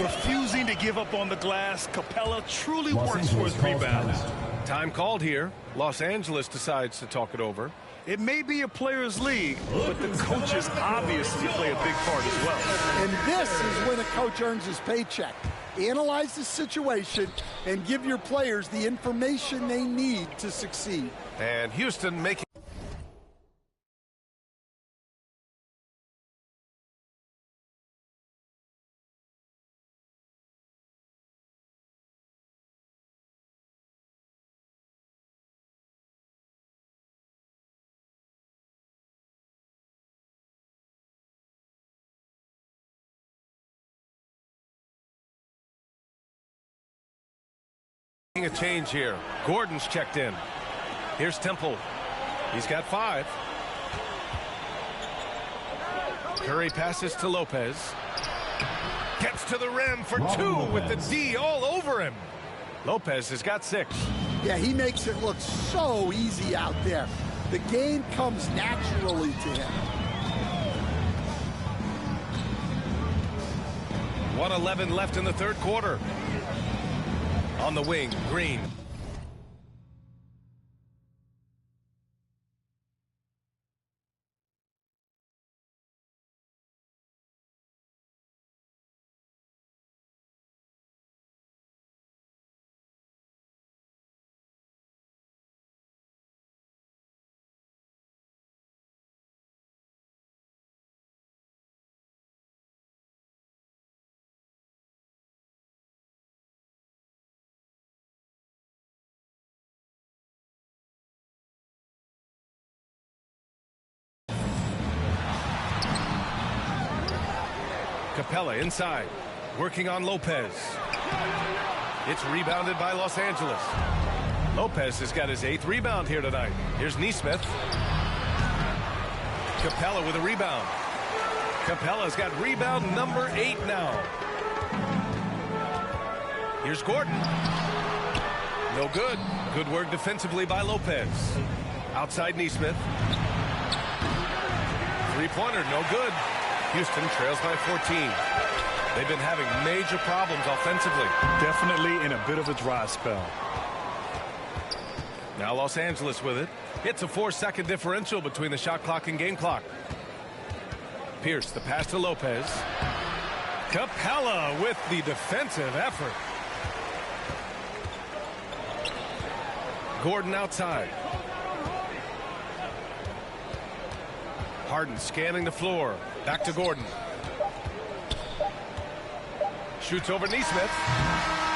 Refusing to give up on the glass. Capella truly works for his rebounds. Time called here. Los Angeles decides to talk it over. It may be a players' league, but the coaches obviously play a big part as well. And this is when a coach earns his paycheck. Analyze the situation and give your players the information they need to succeed. And Houston making a change here. Gordon's checked in. Here's Temple. He's got 5. Curry passes to Lopez. Gets to the rim for 2 with the D all over him. Lopez has got 6. Yeah, he makes it look so easy out there. The game comes naturally to him. 1:11 left in the 3rd quarter. On the wing, Green. Capella inside, working on Lopez. It's rebounded by Los Angeles. Lopez has got his 8th rebound here tonight. Here's Nesmith. Capella with a rebound. Capella's got rebound number 8 now. Here's Gordon. No good. Good work defensively by Lopez. Outside Nesmith. 3-pointer, no good. Houston trails by 14. They've been having major problems offensively. Definitely in a bit of a dry spell. Now Los Angeles with it. It's a 4-second differential between the shot clock and game clock. Pierce, the pass to Lopez. Capella with the defensive effort. Gordon outside. Harden scanning the floor. Back to Gordon. Shoots over Nesmith.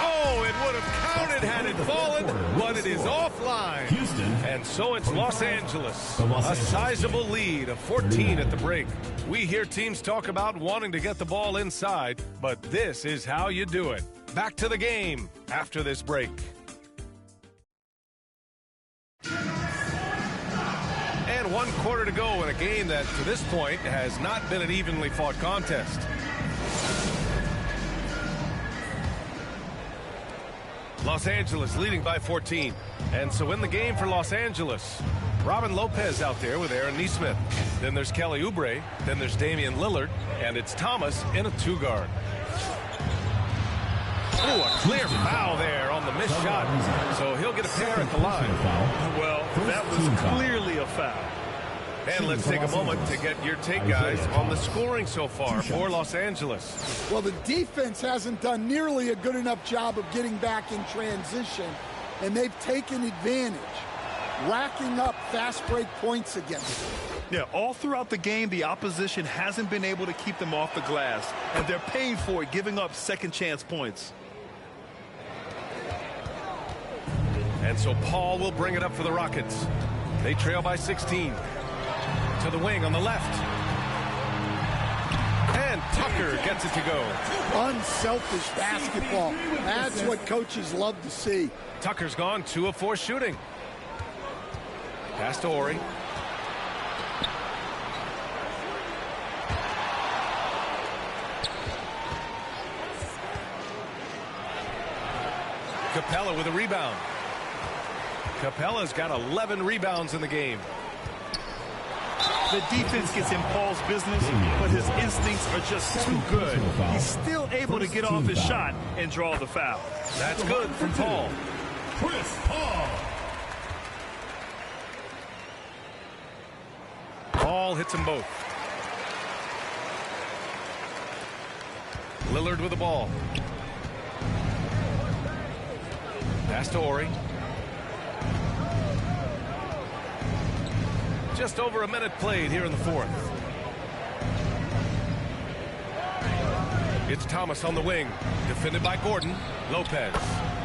Oh, Oh, it would have counted had it fallen, but it is offline. Houston. And so it's Los Angeles. A sizable lead of 14 at the break. We hear teams talk about wanting to get the ball inside, but this is how you do it. Back to the game after this break. And 1 quarter to go in a game that, to this point, has not been an evenly fought contest. Los Angeles leading by 14. And so in the game for Los Angeles, Robin Lopez out there with Aaron Nesmith. Then there's Kelly Oubre. Then there's Damian Lillard. And it's Thomas in a 2-guard. Oh, a clear foul there on the missed shot. So he'll get a pair at the line. Well, that was clearly a foul. And let's take a moment to get your take, guys, on the scoring so far for Los Angeles. Well, the defense hasn't done nearly a good enough job of getting back in transition, and they've taken advantage, racking up fast break points against them. Yeah, all throughout the game, the opposition hasn't been able to keep them off the glass, and they're paying for it, giving up second chance points. And so Paul will bring it up for the Rockets. They trail by 16. To the wing on the left. And Tucker gets it to go. Unselfish basketball. That's what coaches love to see. Tucker's gone 2 of 4 shooting. Pass to Horry. Capella with a rebound. Capella's got 11 rebounds in the game. The defense gets in Paul's business, but his instincts are just too good. He's still able to get off his shot and draw the foul. That's good from Paul. Chris Paul. Paul hits them both. Lillard with the ball. Pass to Horry. Just over a minute played here in the 4th. It's Thomas on the wing. Defended by Gordon. Lopez.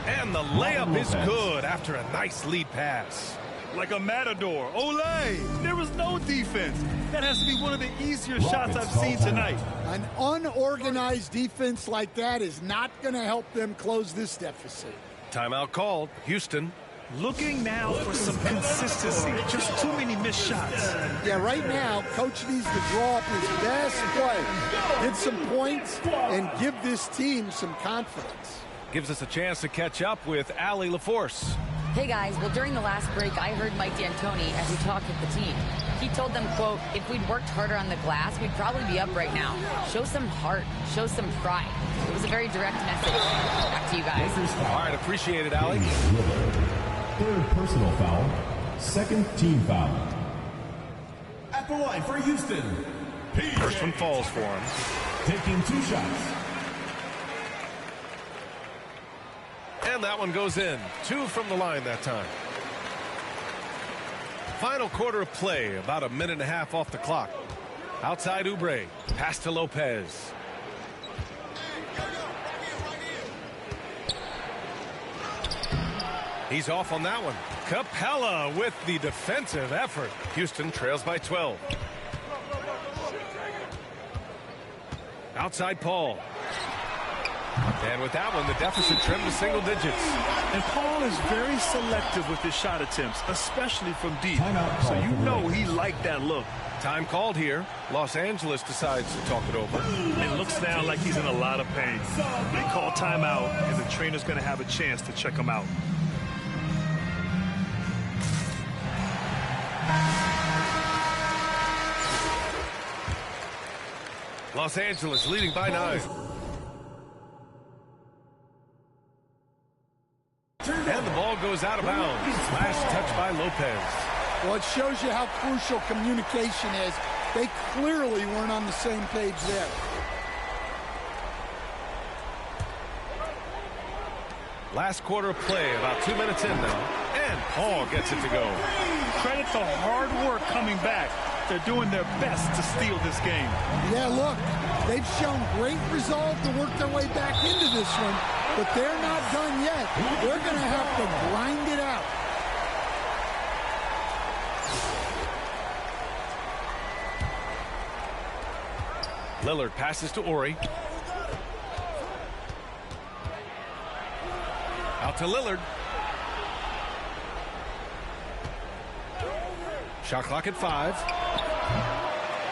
And the layup is good after a nice lead pass. Like a matador. Olé! There was no defense. That has to be one of the easier shots I've seen tonight. An unorganized defense like that is not going to help them close this deficit. Timeout called. Houston. Looking now for some consistency. Just too many missed shots. Yeah, right now, coach needs to draw up his best play, get some points, and give this team some confidence. Gives us a chance to catch up with Allie LaForce. Hey, guys. Well, during the last break, I heard Mike D'Antoni as he talked with the team. He told them, quote, if we'd worked harder on the glass, we'd probably be up right now. Show some heart. Show some pride. It was a very direct message. Back to you guys. All right, appreciate it, Allie. 3rd personal foul. 2nd team foul. At the line for Houston. First one falls for him. Taking 2 shots. And that one goes in. 2 from the line that time. Final quarter of play. About a minute and a half off the clock. Outside Oubre. Pass to Lopez. He's off on that one. Capella with the defensive effort. Houston trails by 12. Outside Paul. And with that one, the deficit trimmed to single digits. And Paul is very selective with his shot attempts, especially from deep. So you know he liked that look. Time called here. Los Angeles decides to talk it over. It looks now like he's in a lot of pain. They call timeout, and the trainer's going to have a chance to check him out. Los Angeles leading by 9. And the ball goes out of bounds. Last touch by Lopez. Well, it shows you how crucial communication is. They clearly weren't on the same page there. Last quarter of play, about 2 minutes in now. And Paul gets it to go. Credit the hard work coming back. They're doing their best to steal this game. Yeah, look, they've shown great resolve to work their way back into this one, but they're not done yet. They're going to have to grind it out. Lillard passes to Ori. Out to Lillard. Shot clock at 5.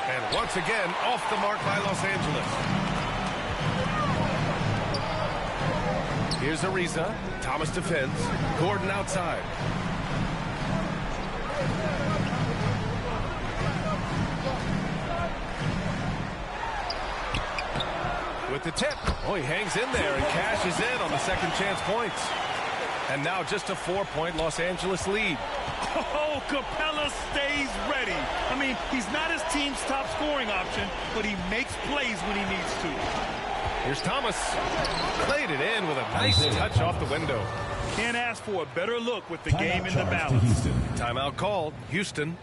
And once again, off the mark by Los Angeles. Here's Ariza. Thomas defends. Gordon outside. With the tip. Oh, he hangs in there and cashes in on the second chance points. And now just a 4-point Los Angeles lead. Oh, Capella stays ready. I mean, he's not his team's top scoring option, but he makes plays when he needs to. Here's Thomas. Played it in with a nice touch off the window. Can't ask for a better look with the game in the balance. Timeout called. Houston.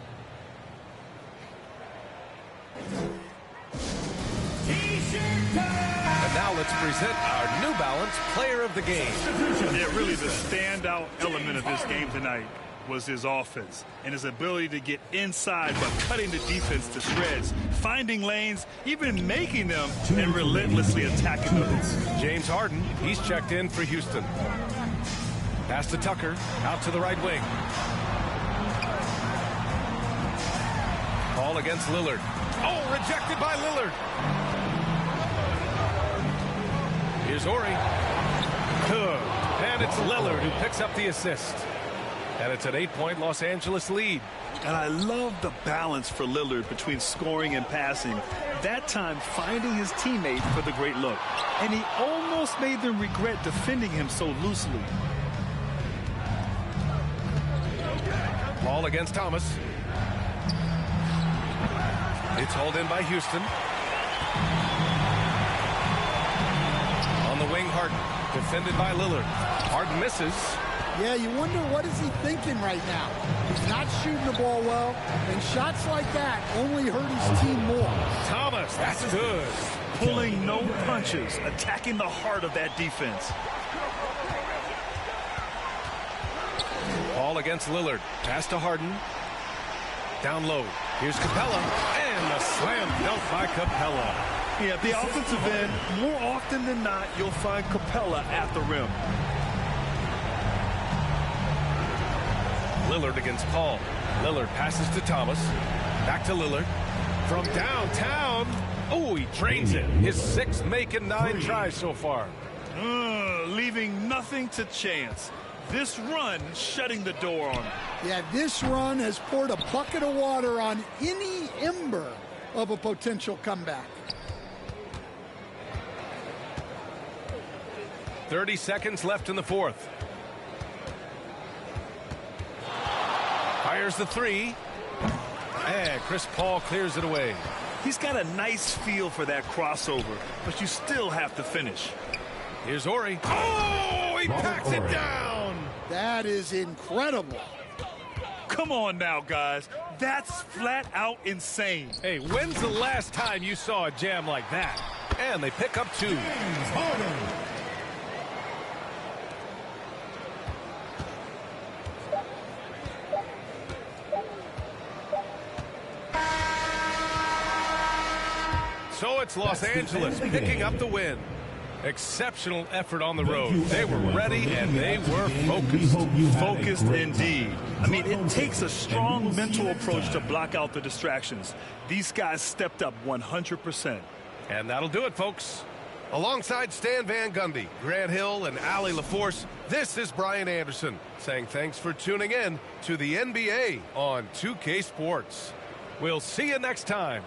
And now let's present our New Balance Player of the Game. Yeah, really the standout element of this game tonight was his offense and his ability to get inside but cutting the defense to shreds, finding lanes, even making them, and relentlessly attacking those. James Harden, he's checked in for Houston. Pass to Tucker, out to the right wing. Ball against Lillard. Oh, rejected by Lillard. Here's Ori. And it's Lillard who picks up the assist. And it's an 8-point Los Angeles lead. And I love the balance for Lillard between scoring and passing. That time finding his teammate for the great look. And he almost made them regret defending him so loosely. Ball against Thomas. It's hauled in by Houston. On the wing, Harden. Defended by Lillard. Harden misses. Yeah, you wonder what is he thinking right now. He's not shooting the ball well, and shots like that only hurt his team more. Thomas, that's good. Pulling no punches, attacking the heart of that defense. Ball against Lillard. Pass to Harden. Down low. Here's Capella. And the slam dunk by Capella. Yeah, the offensive end, more often than not, you'll find Capella at the rim. Lillard against Paul. Lillard passes to Thomas. Back to Lillard. From downtown. Oh, he drains it. His 6th make and 9 tries so far. Leaving nothing to chance. This run shutting the door on him. Yeah, this run has poured a bucket of water on any ember of a potential comeback. 30 seconds left in the 4th. Fires the 3. And Chris Paul clears it away. He's got a nice feel for that crossover, but you still have to finish. Here's Ori. Oh, he packs it down. That is incredible. Come on now, guys. That's flat out insane. Hey, when's the last time you saw a jam like that? And they pick up 2. So it's Los Angeles picking up the win. Exceptional effort on the road. They were ready and they were focused. Focused indeed. I mean, it takes a strong mental approach to block out the distractions. These guys stepped up 100%. And that'll do it, folks. Alongside Stan Van Gundy, Grant Hill, and Allie LaForce, this is Brian Anderson saying thanks for tuning in to the NBA on 2K Sports. We'll see you next time.